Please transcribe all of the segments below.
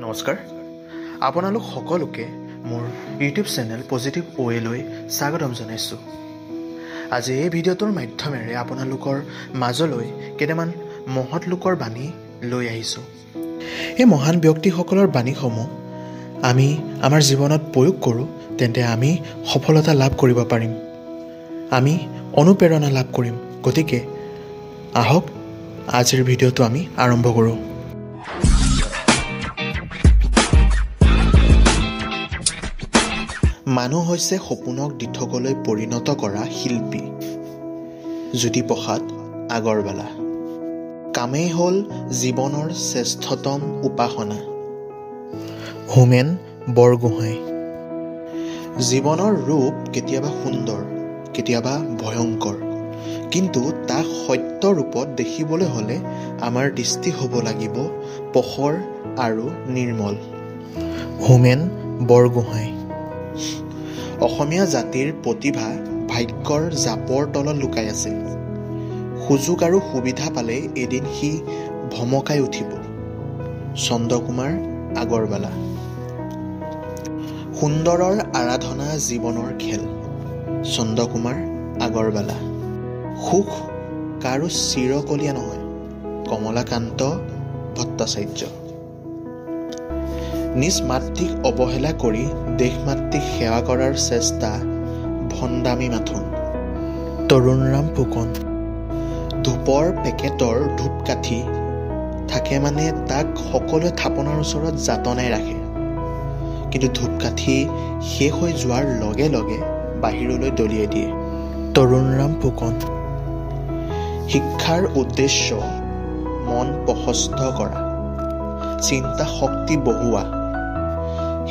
নমস্কাৰ আপোনালোক সকলোকে মোৰ ইউটিউব চেনেল পজিটিভ ৱেলৈ স্বাগতম জনাইছোঁ। আজি এই ভিডিঅ'টোৰ মাধ্যমেৰে আপোনালোকৰ মাজলৈ কেইটামান মহৎ লোকৰ বাণী লৈ আহিছোঁ। এই মহান ব্যক্তিসকলৰ বাণীসমূহ আমি আমাৰ জীৱনত প্ৰয়োগ কৰোঁ, তেন্তে আমি সফলতা লাভ কৰিব পাৰিম, আমি অনুপ্ৰেৰণা লাভ কৰিম। গতিকে আহক আজিৰ ভিডিঅ'টো আমি আৰম্ভ কৰোঁ। মানুহ হৈছে সপোনক দিঠকলৈ পৰিণত কৰা শিল্পী। জ্যোতিপ্ৰসাদ আগৰৱালা। কামেই হ'ল জীৱনৰ শ্ৰেষ্ঠতম উপাসনা। হোমেন বৰগোহাঁই। জীৱনৰ ৰূপ কেতিয়াবা সুন্দৰ, কেতিয়াবা ভয়ংকৰ, কিন্তু তাক সত্য ৰূপত দেখিবলৈ হ'লে আমাৰ দৃষ্টি হ'ব লাগিব প্ৰখৰ আৰু নিৰ্মল। হোমেন বৰগোহাঁই। অসমীয়া জাতিৰ প্ৰতিভা ভাগ্যৰ জাপৰ তলত লুকাই আছে। সুযোগ আৰু সুবিধা পালে এদিন সি ভমকাই উঠিব। চন্দ্ৰকুমাৰ আগৰৱালা। সুন্দৰৰ আৰাধনা জীৱনৰ খেল। চন্দ্ৰকুমাৰ আগৰৱালা। সুখ কাৰো চিৰকলীয়া নহয়। কমলাকান্ত ভট্টাচাৰ্য। নিজ মাতৃক অৱহেলা কৰি দেশ মাতৃক সেৱা কৰাৰ চেষ্টা ভণ্ডামী মাথোন। তৰুণৰাম ফুকন। ধূপৰ পেকেটৰ ধূপকাঠি থাকে মানে তাক সকলোৱে থাপনাৰ ওচৰত যাতনাই ৰাখে, কিন্তু ধূপকাঠি শেষ হৈ যোৱাৰ লগে লগে বাহিৰলৈ দলিয়াই দিয়ে। তৰুণৰাম ফুকন। শিক্ষাৰ উদ্দেশ্য মন প্ৰশস্ত কৰা, চিন্তা শক্তি বঢ়োৱা,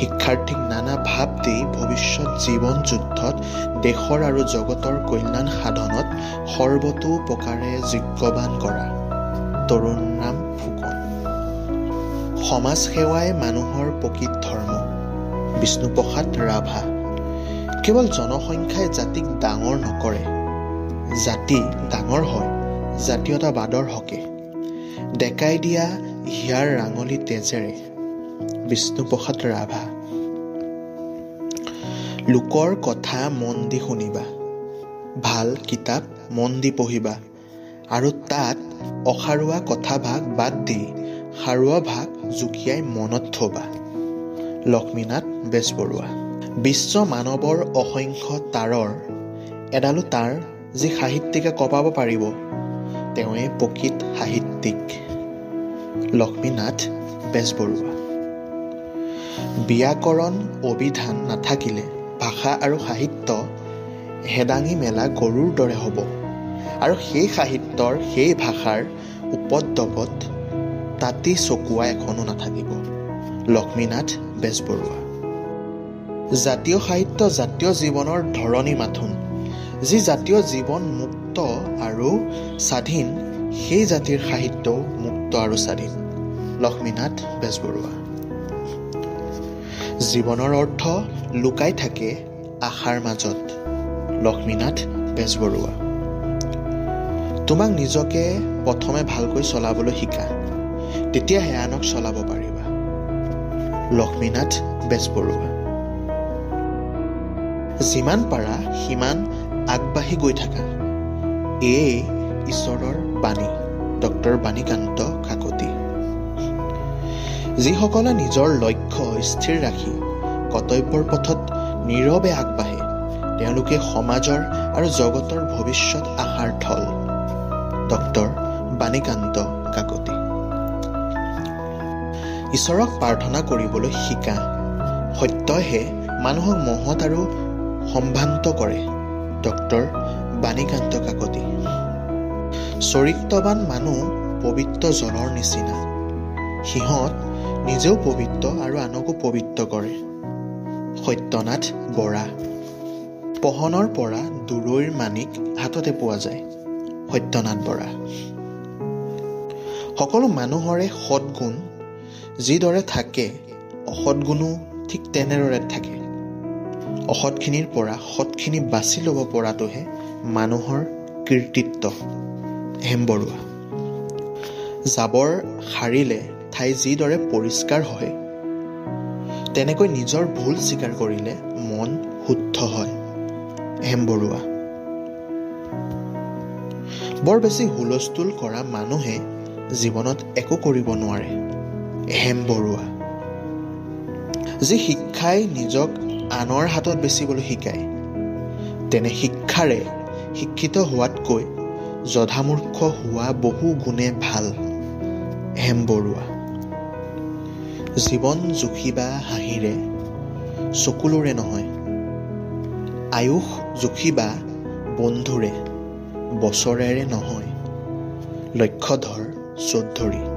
শিক্ষাৰ্থীক নানা ভাৱ দি ভৱিষ্যত জীৱন যুদ্ধত দেশৰ আৰু জগতৰ কল্যাণ সাধনত সৰ্বতো প্ৰকাৰে যোগ্যৱান কৰা। তৰুণৰাম ফুকন। সমাজ সেৱাই মানুহৰ প্ৰকৃত ধৰ্ম। বিষ্ণুপ্ৰসাদ ৰাভা। কেৱল জনসংখ্যাই জাতিক ডাঙৰ নকৰে, জাতি ডাঙৰ হয় জাতীয়তাবাদৰ হকে। ডেকাই দিয়া হিয়াৰ ৰাঙলী তেজেৰে। বিষ্ণুপ্ৰসাদ ৰাভা। লোকৰ কথা মন দি শুনিবা, ভাল কিতাপ মন দি পঢ়িবা, আৰু তাত অসাৰুৱা কথাভাগ বাদ দি সাৰুৱা ভাগ জুকিয়াই মনত থবা। লক্ষ্মীনাথ বেজবৰুৱা। বিশ্ব মানৱৰ অসংখ্য তাঁৰৰ এডালো তাঁৰ যি সাহিত্যিকে কপাব পাৰিব, তেওঁৱে প্ৰকৃত সাহিত্যিক। লক্ষ্মীনাথ বেজবৰুৱা। ব্যাকৰণ অভিধান নাথাকিলে ভাষা আৰু সাহিত্য হেদাঙি মেলা গৰুৰ দৰে হ'ব, আৰু সেই সাহিত্যৰ সেই ভাষাৰ উপদ্ৰৱত তাঁতি চকোৱা এখনো নাথাকিব। লক্ষ্মীনাথ বেজবৰুৱা। জাতীয় সাহিত্য জাতীয় জীৱনৰ ধৰণী মাথোন। যি জাতীয় জীৱন মুক্ত আৰু স্বাধীন, সেই জাতিৰ সাহিত্যও মুক্ত আৰু স্বাধীন। লক্ষ্মীনাথ বেজবৰুৱা। জীৱনৰ অৰ্থ লুকাই থাকে আশাৰ মাজত। লক্ষ্মীনাথ বেজবৰুৱা। তোমাক নিজকে প্ৰথমে ভালকৈ চলাবলৈ শিকা, তেতিয়াহে আনক চলাব পাৰিবা। লক্ষ্মীনাথ বেজবৰুৱা। যিমান পাৰা সিমান আগবাঢ়ি গৈ থাকা, এয়ে ঈশ্বৰৰ বাণী। ডক্টৰ বাণীকান্ত কাকতি। যিসকলে নিজৰ লক্ষ্য স্থিৰ ৰাখি কৰ্তব্যৰ পথত নীৰৱে আগবাঢ়ে, তেওঁলোকে সমাজৰ আৰু জগতৰ ভৱিষ্যত আশাৰ থল। ডক্টৰ বাণীকান্ত কাকতি। ঈশ্বৰক প্ৰাৰ্থনা কৰিবলৈ শিকা, সত্যইহে মানুহক মহৎ আৰু সম্ভ্ৰান্ত কৰে। ডক্টৰ বাণীকান্ত কাকতি। চৰিত্ৰৱান মানুহ পবিত্ৰ জলৰ নিচিনা, সিহঁত নিজেও পবিত্ৰ আৰু আনকো পবিত্ৰ কৰে। সত্যনাথ বৰা। পহনৰ পৰা দূৰৈৰ মানিক হাততে পোৱা যায়। সত্যনাথ বৰা। সকলো মানুহৰে সৎগুণ যিদৰে থাকে, অসৎগুণো ঠিক তেনেদৰে থাকে। অসৎখিনিৰ পৰা সৎখিনি বাছি ল'ব পৰাটোহে মানুহৰ কৃতিত্ব। হেম বৰুৱা। জাবৰ সাৰিলে ঠাই যিদৰে পৰিষ্কাৰ হয়, তেনেকৈ নিজৰ ভুল স্বীকাৰ কৰিলে মন শুদ্ধ হয়। হেম বৰুৱা। বৰ বেছি হুলস্থুল কৰা মানুহে জীৱনত একো কৰিব নোৱাৰে। হেম বৰুৱা। যি শিক্ষাই নিজক আনৰ হাতত বেচিবলৈ শিকায়, তেনে শিক্ষাৰে শিক্ষিত হোৱাতকৈ জধামূৰ্খ হোৱা বহু গুণে ভাল। হেম বৰুৱা। জীৱন জুখিবা হাঁহিৰে, চকুলোৰে নহয়। আয়ুস জুখিবা বন্ধুৰে, বছৰেৰে নহয়। লক্ষ্যধৰ চৌধুৰী।